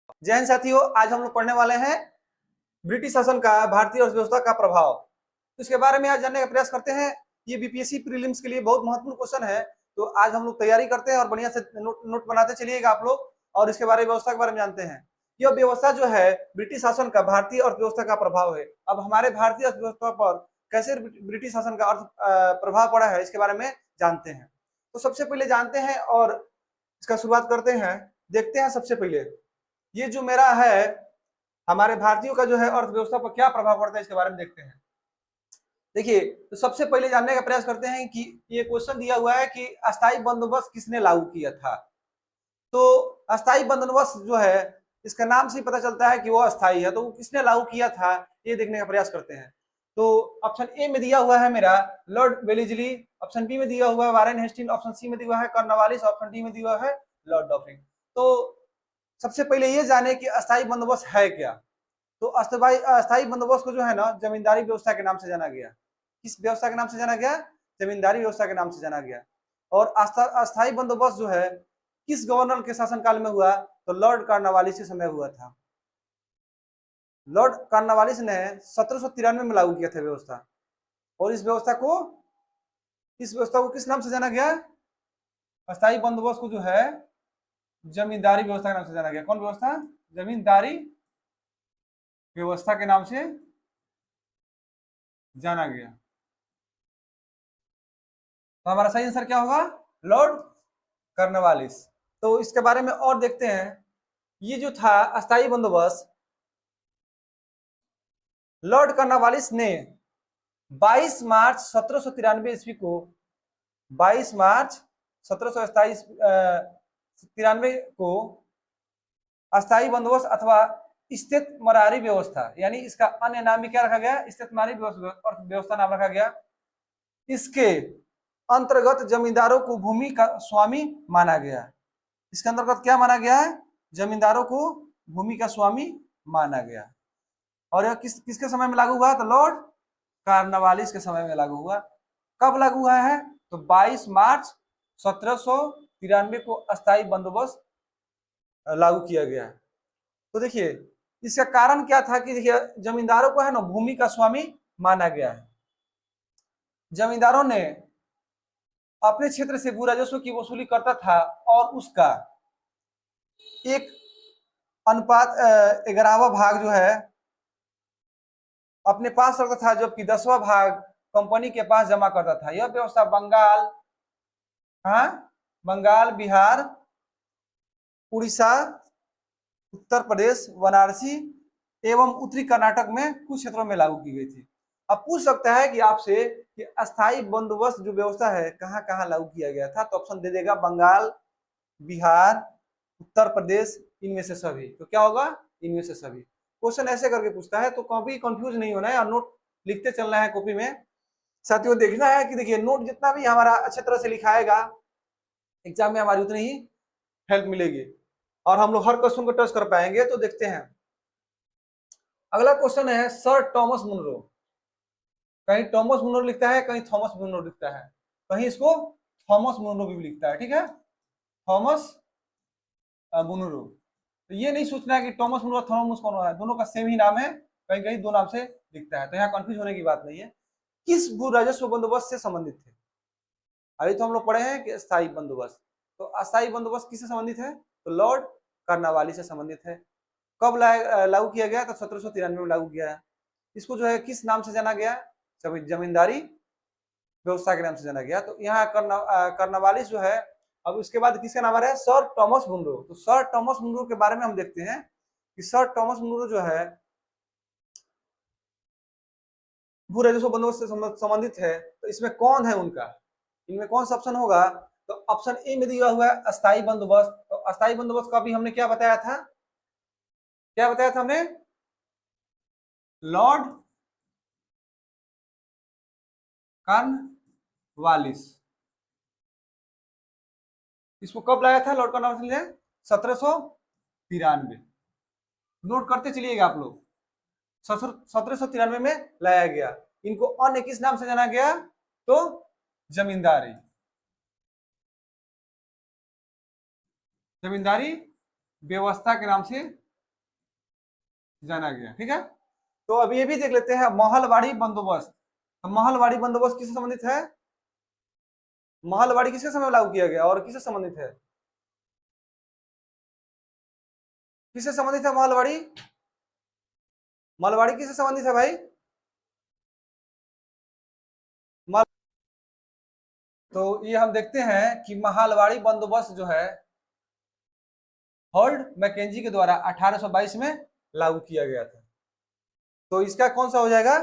जय हिंद साथियों, आज हम लोग पढ़ने वाले हैं ब्रिटिश शासन का भारतीय अर्थव्यवस्था का प्रभाव। तो इसके बारे में आज जानने का प्रयास करते हैं। ये बीपीएससी प्रीलिम्स के लिए बहुत महत्वपूर्ण क्वेश्चन है, तो आज हम लोग तैयारी करते हैं और बढ़िया से नोट बनाते चलिएगा आप लोग, और इसके बारे में व्यवस्था के बारे में जानते हैं। यह व्यवस्था जो है ब्रिटिश शासन का भारतीय अर्थव्यवस्था का प्रभाव है। अब हमारे भारतीय अर्थव्यवस्था पर कैसे ब्रिटिश शासन का प्रभाव पड़ा है, इसके बारे में जानते हैं। तो सबसे पहले जानते हैं और इसका शुरुआत करते हैं। देखते हैं सबसे पहले ये जो मेरा है हमारे भारतीयों का जो है अर्थव्यवस्था पर क्या प्रभाव पड़ता है, इसके बारे में देखते हैं। देखिए, तो सबसे पहले जानने का प्रयास करते हैं कि ये क्वेश्चन दिया हुआ है कि अस्थायी बंदोबस्त किसने लागू किया था। तो अस्थायी बंदोबस्त जो है, इसका नाम से ही पता चलता है कि वो अस्थायी है, तो वो किसने लागू किया था ये देखने का प्रयास करते हैं। तो ऑप्शन ए में दिया हुआ है मेरा लॉर्ड वेलेस्ली, ऑप्शन बी में दिया हुआ है वारेन हेस्टिंग्स, ऑप्शन सी में दिया हुआ है कॉर्नवालिस, ऑप्शन डी में दिया हुआ है लॉर्ड डफरिन। तो सबसे पहले ये जाने कि अस्थायी बंदोबस्त है क्या। तो अस्थायी बंदोबस्त को जो है ना जमींदारी व्यवस्था के नाम से जाना गया। किस व्यवस्था के नाम से जाना गया? जमींदारी व्यवस्था के नाम से जाना गया। और अस्थायी बंदोबस्त जो है किस गवर्नर के शासनकाल में हुआ? तो लॉर्ड कॉर्नवालिस के समय हुआ था। लॉर्ड कॉर्नवालिस ने 1793 में लागू किया था व्यवस्था। और इस व्यवस्था को किस नाम से जाना गया? अस्थायी बंदोबस्त को जो है जमींदारी व्यवस्था के नाम से जाना गया। कौन व्यवस्था? जमींदारी व्यवस्था के नाम से जाना गया। तो हमारा सही आंसर क्या होगा? Lord Cornwallis. तो इसके बारे में और देखते हैं। ये जो था अस्थायी बंदोबस्त, लॉर्ड कॉर्नवालिस ने 22 मार्च 1793 ईस्वी को 22 मार्च 1793 को अस्थायी बंदोबस्त अथवा स्थित मरारी व्यवस्था, यानी इसका अन्य नाम भी क्या रखा गया? स्थित मरारी व्यवस्था नाम रखा गया। इसके अंतर्गत जमींदारों को भूमि का स्वामी माना गया। इसके अंतर्गत क्या माना गया है? जमींदारों को भूमि का स्वामी माना गया। और यह किसके समय में लागू हुआ? तो लॉर्ड कॉर्नवालिस के समय में लागू हुआ। कब लागू हुआ है? तो 22 मार्च 1793 को अस्थायी बंदोबस्त लागू किया गया। तो देखिए, इसका कारण क्या था कि देखिए जमींदारों को है ना भूमि का स्वामी माना गया है। जमींदारों ने अपने क्षेत्र से भू राजस्व की वसूली करता था और उसका एक अनुपात 11वां भाग जो है अपने पास रखता था, जबकि 10वां भाग कंपनी के पास जमा करता था। यह व्यवस्था बंगाल, बिहार, उड़ीसा, उत्तर प्रदेश, वाराणसी एवं उत्तरी कर्नाटक में कुछ क्षेत्रों में लागू की गई थी। अब पूछ सकता है कि आपसे कि अस्थायी बंदोबस्त जो व्यवस्था है कहां कहां लागू किया गया था। तो ऑप्शन दे देगा बंगाल, बिहार, उत्तर प्रदेश, इनमें से सभी। तो क्या होगा? इनमें से सभी। क्वेश्चन ऐसे करके पूछता है, तो कभी कंफ्यूज नहीं होना है और नोट लिखते चलना है कॉपी में। साथियों, देखना है कि देखिए नोट जितना भी हमारा अच्छे तरह से लिखाएगा, एग्जाम में हमारी उतनी ही हेल्प मिलेगी और हम लोग हर क्वेश्चन को टच कर पाएंगे। तो देखते हैं, अगला क्वेश्चन है सर टॉमस मुनरो। कहीं टॉमस मुनरो लिखता है, कहीं थॉमस मुनरो लिखता है, कहीं इसको थॉमस मुनरो भी लिखता है। ठीक है, थॉमस मुनरो। तो ये नहीं सोचना है कि टॉमस मुनरो थॉमस कौन है, दोनों का सेम ही नाम है, कहीं कहीं दो नाम से लिखता है, तो यहाँ कंफ्यूज होने की बात नहीं है। किस भू राजस्व बंदोबस्त से संबंधित थे? अभी तो हम लोग पढ़े हैं कि स्थायी बंदोबस्त। तो अस्थायी बंदोबस्त किससे संबंधित है? तो लॉर्ड कॉर्नवालिस से संबंधित है। कब लागू किया गया? तो 1793 में लागू किया है। इसको जो है किस नाम से जाना गया? जमींदारी व्यवस्था के नाम से जाना गया। तो यहाँ कॉर्नवालिस जो है, अब उसके बाद किसका नाम आ रहा है? Sir Thomas Munro. तो सर टॉमस मुनरो के बारे में हम देखते हैं कि सर टॉमस मुनरो जो है भू राजस्व बंदोबस्त से संबंधित है। तो इसमें कौन है उनका, इनमें कौन सा ऑप्शन होगा? तो ऑप्शन ए में दिया हुआ है अस्थायी बंदोबस्त। तो अस्थायी बंदोबस्त का भी हमने क्या बताया था? क्या बताया था हमने? Lord Cornwallis. इसको कब लाया था लॉर्ड कॉर्नवालिस ने? 1793। नोट करते चलिएगा आप लोग। 1793 में लाया गया। इनको अन्य किस नाम से जाना गया? तो जमींदारी व्यवस्था के नाम से जाना गया। ठीक है, तो अब ये भी देख लेते हैं महलवाड़ी बंदोबस्त। तो महलवाड़ी बंदोबस्त किससे संबंधित है? महलवाड़ी किसके समय लागू किया गया और किससे संबंधित है? किससे संबंधित है महलवाड़ी? महलवाड़ी किससे संबंधित है भाई? तो ये हम देखते हैं कि महलवाड़ी बंदोबस्त जो है हॉल्ट मैकेंजी के द्वारा 1822 में लागू किया गया था। तो इसका कौन सा हो जाएगा?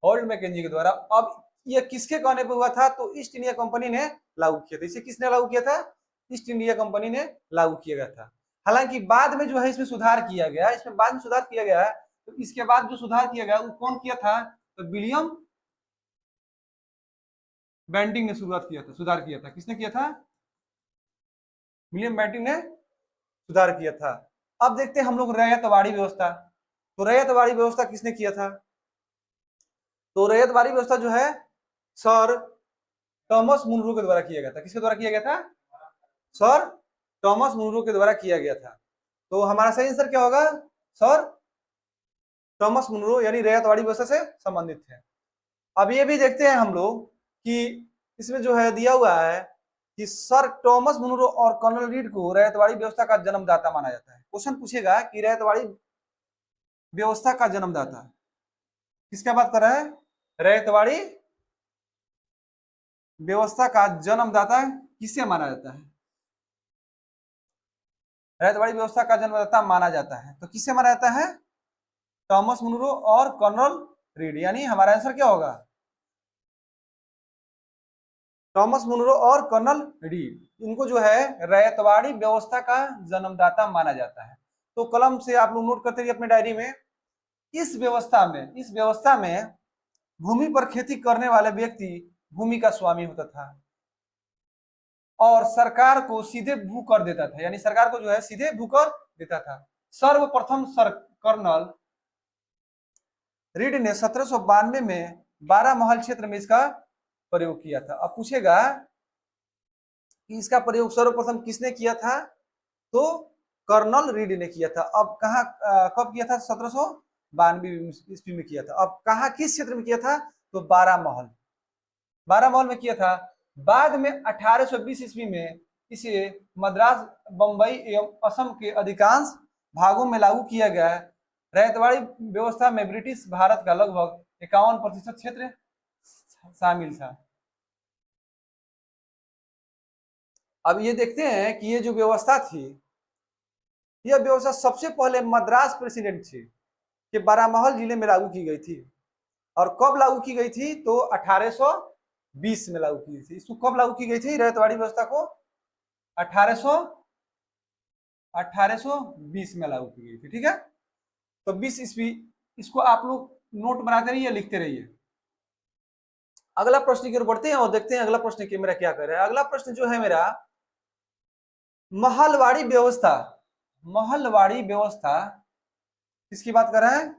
हॉल्ट मैकेंजी के द्वारा। अब ये किसके कहने पे हुआ था? तो ईस्ट इंडिया कंपनी ने लागू किया था। इसे किसने लागू किया था? ईस्ट इंडिया कंपनी ने लागू किया गया था। हालांकि बाद में जो है इसमें सुधार किया गया, इसमें बाद में सुधार किया गया है। तो इसके बाद जो सुधार किया गया वो कौन किया था? तो विलियम बेंटिंग ने शुरुआत किया था, सुधार किया था। किसने किया था? विलियम बेंटिंग ने सुधार किया था। अब देखते हैं हम लोग रैयतवाड़ी व्यवस्था। तो रैयतवाड़ी व्यवस्था किसने किया था? तो रैयतवाड़ी व्यवस्था जो है सर थॉमस मुनरो के द्वारा किया गया था। किसके द्वारा किया गया था? सर थॉमस मुनरो के द्वारा किया गया था। तो हमारा सही आंसर क्या होगा? सर थॉमस मुनरो, यानी रैयतवाड़ी व्यवस्था से संबंधित है। अब ये भी देखते हैं हम लोग कि इसमें जो है दिया हुआ है कि सर थॉमस मुनरो और कर्नल रीड को रैयतवाड़ी व्यवस्था का जन्मदाता माना जाता है। क्वेश्चन पूछेगा कि रैयतवाड़ी व्यवस्था का जन्मदाता किसका बात कर रहा है? रैयतवाड़ी व्यवस्था का जन्मदाता किसे माना जाता है? रैयतवाड़ी व्यवस्था का जन्मदाता माना जाता है, तो किसे माना जाता है? थॉमस मुनरो और कर्नल रीड, यानी हमारा आंसर क्या होगा? थॉमस मुनरो और कर्नल रीड, इनको जो है रैयतवाड़ी व्यवस्था का जन्मदाता माना जाता है। तो कलम से आप लोग नोट करते रहिए अपने डायरी में। इस व्यवस्था में भूमि पर खेती करने वाले व्यक्ति भूमि का स्वामी होता था और सरकार को सीधे भू कर देता था, यानी सरकार को जो है सीधे भू कर देता था। सर्वप्रथम सर कर्नल रीड ने 1792 में 12 महल क्षेत्र में इसका प्रयोग किया था। अब पूछेगा कि इसका प्रयोग सर्वप्रथम किसने किया था? तो कर्नल रीड ने किया था। अब कहा कब किया था? 1792 ईस्वी में किया था। अब कहा किस क्षेत्र में किया था? तो 12 महल में किया था। बाद में 1820 ईस्वी में इसे मद्रास, बंबई एवं असम के अधिकांश भागों में लागू किया गया। रैयतवाड़ी व्यवस्था में ब्रिटिश भारत का लगभग 51% क्षेत्र शामिल था। अब ये देखते हैं कि ये जो व्यवस्था थी, यह व्यवस्था सबसे पहले मद्रास प्रेसिडेंट थी कि बारामहल जिले में लागू की गई थी। और कब लागू की गई थी? तो 1820 में लागू की गई थी। इसको कब लागू की गई थी रैयतवाड़ी व्यवस्था को? 1820 में लागू की गई थी। ठीक है, तो 20 ईस्वी। इसको आप लोग नोट बनाते रहिए, लिखते रहिए। अगला प्रश्न की ओर बढ़ते हैं और देखते हैं अगला प्रश्न की मेरा क्या कर रहा है। अगला प्रश्न जो है मेरा, महलवाड़ी व्यवस्था। महलवाड़ी व्यवस्था किसकी बात कर रहा है?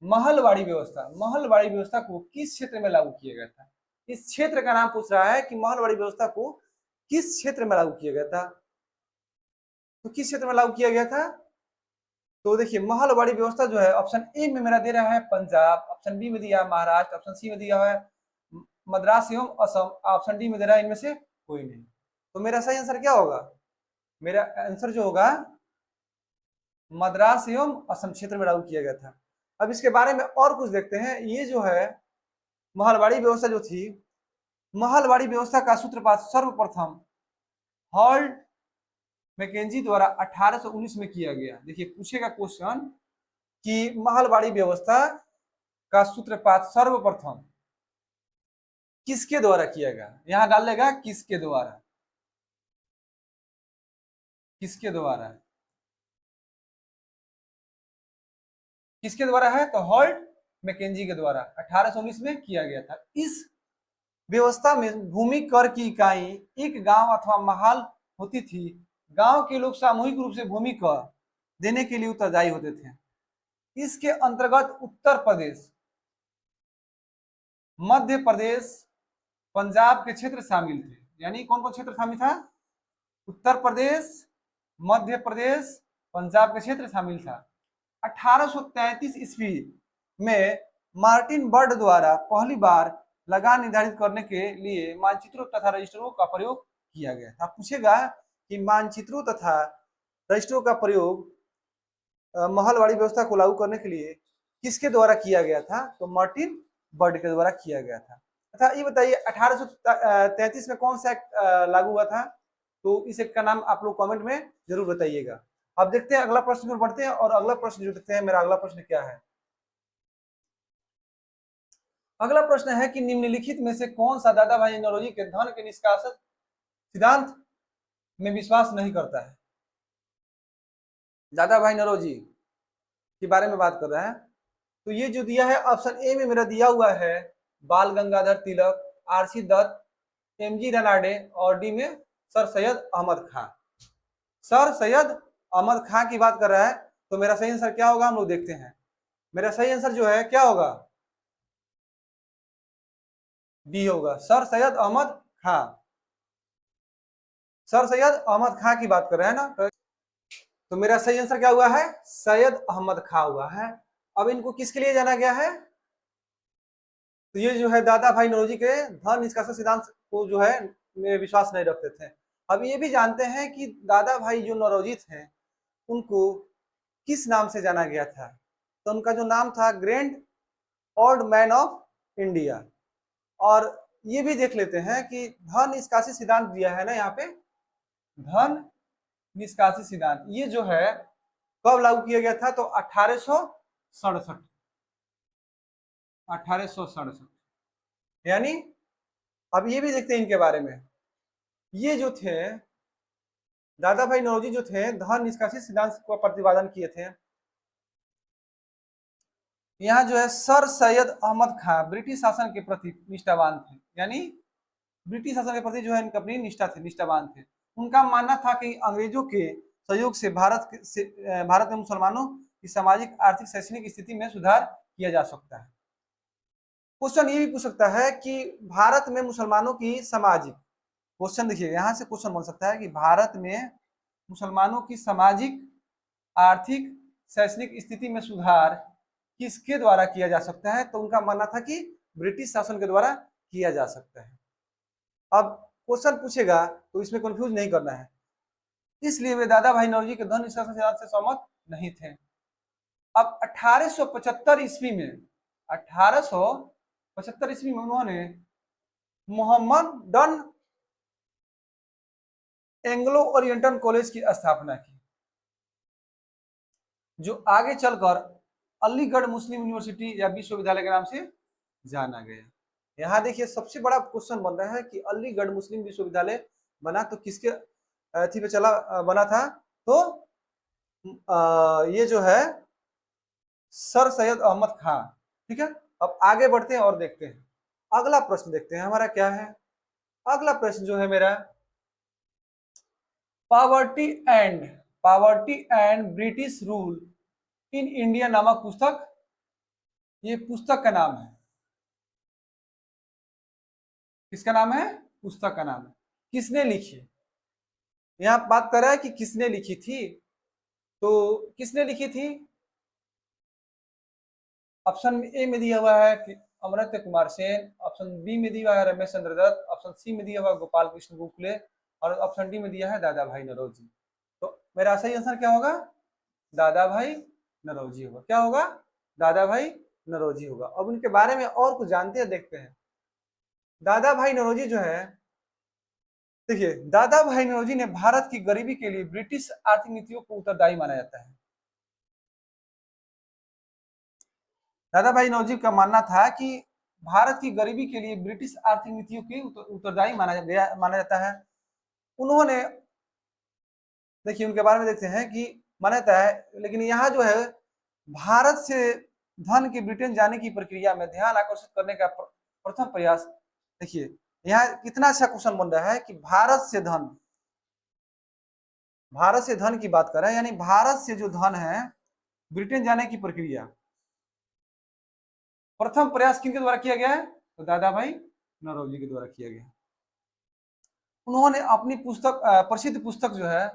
महलवाड़ी व्यवस्था। महलवाड़ी व्यवस्था को किस क्षेत्र में लागू किया गया था? इस क्षेत्र का नाम पूछ रहा है कि महलवाड़ी व्यवस्था को किस क्षेत्र में लागू किया गया था। तो किस क्षेत्र में लागू किया गया था? तो देखिए महलवाड़ी व्यवस्था जो है ऑप्शन ए में मेरा दे रहा है पंजाब, ऑप्शन बी में दिया है महाराष्ट्र, ऑप्शन सी में दिया है मद्रास एवं असम, ऑप्शन डी में दे रहा है इनमें से कोई नहीं। तो मेरा सही आंसर क्या होगा? मेरा आंसर जो होगा मद्रास एवं असम क्षेत्र में लागू किया गया था। अब इसके बारे में और कुछ देखते हैं। ये जो है महलवाड़ी व्यवस्था जो थी, महलवाड़ी व्यवस्था का सूत्रपात सर्वप्रथम हॉल्ट मैकेंजी द्वारा 1819 में किया गया। देखिए पूछेगा क्वेश्चन कि महलवाड़ी व्यवस्था का सूत्रपात सर्वप्रथम किसके द्वारा किया गया? यहां डाल लेगा किसके द्वारा, किसके द्वारा, किसके द्वारा है? तो हॉल्ट मैकेंजी के द्वारा 1819 में किया गया था। इस व्यवस्था में भूमि कर की इकाई एक गांव अथवा महल होती थी। गांव के लोग सामूहिक रूप से भूमि कर देने के लिए उत्तरदायी होते थे। इसके अंतर्गत उत्तर प्रदेश, मध्य प्रदेश, पंजाब के क्षेत्र शामिल थे। यानी कौन कौन क्षेत्र शामिल था? उत्तर प्रदेश, मध्य प्रदेश, पंजाब के क्षेत्र शामिल था। 1833 ईस्वी में मार्टिन बर्ड द्वारा पहली बार लगान निर्धारित करने के लिए मानचित्रों तथा रजिस्टरों का प्रयोग किया गया था। पूछेगा कि मानचित्रों तथा रजिस्टरों का प्रयोग महलवाड़ी व्यवस्था को लागू करने के लिए किसके द्वारा किया गया था? तो मार्टिन बर्ड के द्वारा किया गया था। अच्छा, ये बताइए 1833 में कौन सा एक्ट लागू हुआ था? तो इस एक्ट का नाम आप लोग कमेंट में जरूर बताइएगा। अब देखते हैं अगला प्रश्न में बढ़ते हैं, और अगला प्रश्न जो देखते हैं, मेरा अगला प्रश्न क्या है। अगला प्रश्न है कि निम्नलिखित में से कौन सा दादा भाई नौरोजी के धन के निष्कासन सिद्धांत में विश्वास नहीं करता है? दादा भाई नौरोजी के बारे में बात कर रहे हैं। तो ये जो दिया है ऑप्शन ए में मेरा दिया हुआ है बाल गंगाधर तिलक, आरसी दत्त, एमजी रनाडे, और डी में सर सैयद अहमद खां। सर सैयद अहमद खां की बात कर रहा है, तो मेरा सही आंसर क्या होगा हम लोग देखते हैं। मेरा सही आंसर जो है क्या होगा? डी होगा, सर सैयद अहमद खां। सर सैयद अहमद खां की बात कर रहे हैं ना, तो मेरा सही आंसर क्या हुआ है? सैयद अहमद खां हुआ है। अब इनको किसके लिए जाना गया है? तो ये जो है दादा भाई नौरोजी के धन निष्कासन सिद्धांत को जो है में विश्वास नहीं रखते थे। अब ये भी जानते हैं कि दादा भाई जो नौरोजी थे उनको किस नाम से जाना गया था? तो उनका जो नाम था grand old man of India. और ये भी देख लेते हैं कि धन निष्कासित सिद्धांत दिया है ना यहाँ पे, धन निष्कासित सिद्धांत ये जो है कब लागू किया गया था? तो 1867, 1867। यानी अब ये भी देखते हैं इनके बारे में। ये जो थे दादा भाई नौरोजी जो थे धन निष्कासित सिद्धांत का प्रतिपादन किए थे। यहाँ जो है सर सैयद अहमद खां ब्रिटिश शासन के प्रति निष्ठावान थे, यानी ब्रिटिश शासन के प्रति जो है इनकी अपनी निष्ठा थे, निष्ठावान थे। उनका मानना था कि अंग्रेजों के सहयोग से भारत में मुसलमानों की सामाजिक आर्थिक शैक्षणिक स्थिति में सुधार किया जा सकता है। क्वेश्चन ये भी पूछ सकता है कि भारत में मुसलमानों की सामाजिक, क्वेश्चन देखिए यहाँ से क्वेश्चन बन सकता है कि भारत में मुसलमानों की सामाजिक आर्थिक शैक्षणिक स्थिति में सुधार किसके द्वारा किया जा सकता है? तो उनका मानना था कि ब्रिटिश शासन के द्वारा किया जा सकता है। अब क्वेश्चन पूछेगा तो इसमें कंफ्यूज नहीं करना है, इसलिए वे दादा भाई नौरोजी के धन निष्कासन सिद्धांत से सहमत नहीं थे। अब 1875 ईस्वी में 1875 ईस्वी में उन्होंने Mohammedan Anglo Oriental College की स्थापना की, जो आगे चलकर अलीगढ़ मुस्लिम यूनिवर्सिटी या विश्वविद्यालय के नाम से जाना गया। यहाँ देखिए सबसे बड़ा क्वेश्चन बन रहा है कि अलीगढ़ मुस्लिम विश्वविद्यालय बना तो किसके अथी पे चला बना था? तो ये जो है सर सैयद अहमद खां। ठीक है, अब आगे बढ़ते हैं और देखते हैं अगला प्रश्न। देखते हैं हमारा क्या है अगला प्रश्न जो है मेरा, poverty and British rule in India नामक पुस्तक, ये पुस्तक का नाम है, किसका नाम है? पुस्तक का नाम है। किसने लिखी? यहाँ बात कर रहा है कि किसने लिखी थी, तो किसने लिखी थी? ऑप्शन ए में दिया हुआ है कि अमर्त्य कुमार सेन, ऑप्शन बी में दिया हुआ है रमेश चंद्र दत्त, ऑप्शन सी में दिया हुआ है गोपाल कृष्ण गोखले, और ऑप्शन डी में दिया है दादा भाई नौरोजी। तो मेरा सही आंसर क्या होगा? दादा भाई नौरोजी होगा। क्या होगा? दादा भाई नौरोजी होगा। अब उनके बारे में और कुछ जानते हैं, देखते हैं। दादा भाई नौरोजी जो है, देखिए दादा भाई नौरोजी ने भारत की गरीबी के लिए ब्रिटिश आर्थिक नीतियों को उत्तरदायी माना जाता है। दादा भाई नौरोजी का मानना था कि भारत की गरीबी के लिए ब्रिटिश आर्थिक नीतियों की उत्तरदायी माना जाता है। उन्होंने, देखिए उनके बारे में देखते हैं कि माना जाता है, लेकिन यहाँ जो है भारत से धन के ब्रिटेन जाने की प्रक्रिया में ध्यान आकर्षित करने का प्रथम प्रयास। देखिए यहाँ कितना अच्छा क्वेश्चन बन रहा है कि भारत से धन की बात कर रहे हैं, यानी भारत से जो धन है ब्रिटेन जाने की प्रक्रिया प्रथम प्रयास किनके द्वारा किया गया है? तो दादा भाई नौरोजी के द्वारा किया गया। उन्होंने अपनी पुस्तक प्रसिद्ध पुस्तक जो है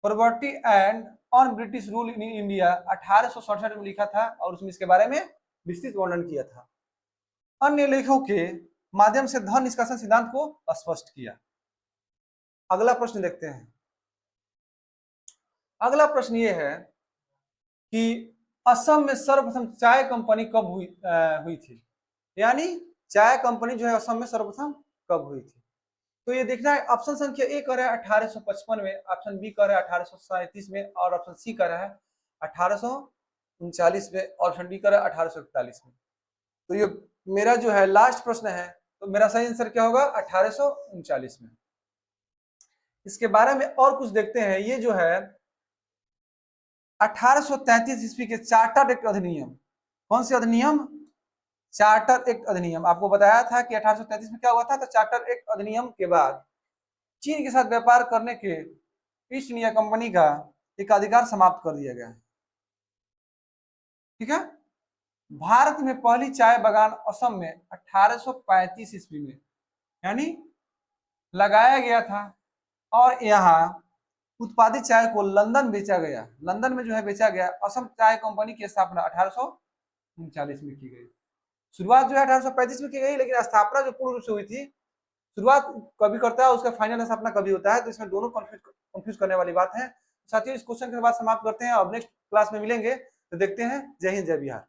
property and on British rule in India 1867 में लिखा था और उसमें इसके बारे में विस्तृत वर्णन किया था। अन्य लेखों के माध्यम से धन निष्कासन सिद्धांत को स्पष्ट किया। अगला प्रश्न देखते हैं। अगला प्रश्न ये है कि असम में सर्वप्रथम चाय कंपनी कब हुई थी, यानी चाय कंपनी जो है असम में सर्वप्रथम कब हुई थी। तो ये देखना है, ऑप्शन संख्या ए कह रहा है 1855 में, ऑप्शन बी कह रहा है 1837 में, और ऑप्शन सी कह रहा है 1839 में, ऑप्शन डी कह रहा है 1841 में। तो ये मेरा जो है लास्ट प्रश्न है, तो मेरा सही आंसर क्या होगा 1839 में। इसके बारे में और कुछ देखते हैं। ये जो है 1833 ईस्वी के चार्टर एक्ट अधिनियम, कौन से अधिनियम, चार्टर एक्ट अधिनियम, आपको बताया था कि 1833 में क्या हुआ था, तो चार्टर एक्ट अधिनियम के बाद चीन के साथ व्यापार करने के ईस्ट इंडिया कंपनी का एक अधिकार समाप्त कर दिया गया है। ठीक है। भारत में पहली चाय बागान असम में 1835 ईस्वी में यानी लगाया गया था, और यहाँ उत्पादित चाय को लंदन बेचा गया, लंदन में जो है बेचा गया। असम चाय कंपनी की स्थापना 1839 में की गई। शुरुआत जो है 1835 में की गई, लेकिन स्थापना जो पूर्ण रूप से हुई थी, शुरुआत कभी करता है उसका फाइनल स्थापना कभी होता है, तो इसमें दोनों कंफ्यूज करने वाली बात है। साथियों, इस क्वेश्चन के बाद समाप्त करते हैं और नेक्स्ट क्लास में मिलेंगे। तो देखते हैं। जय हिंद, जय बिहार।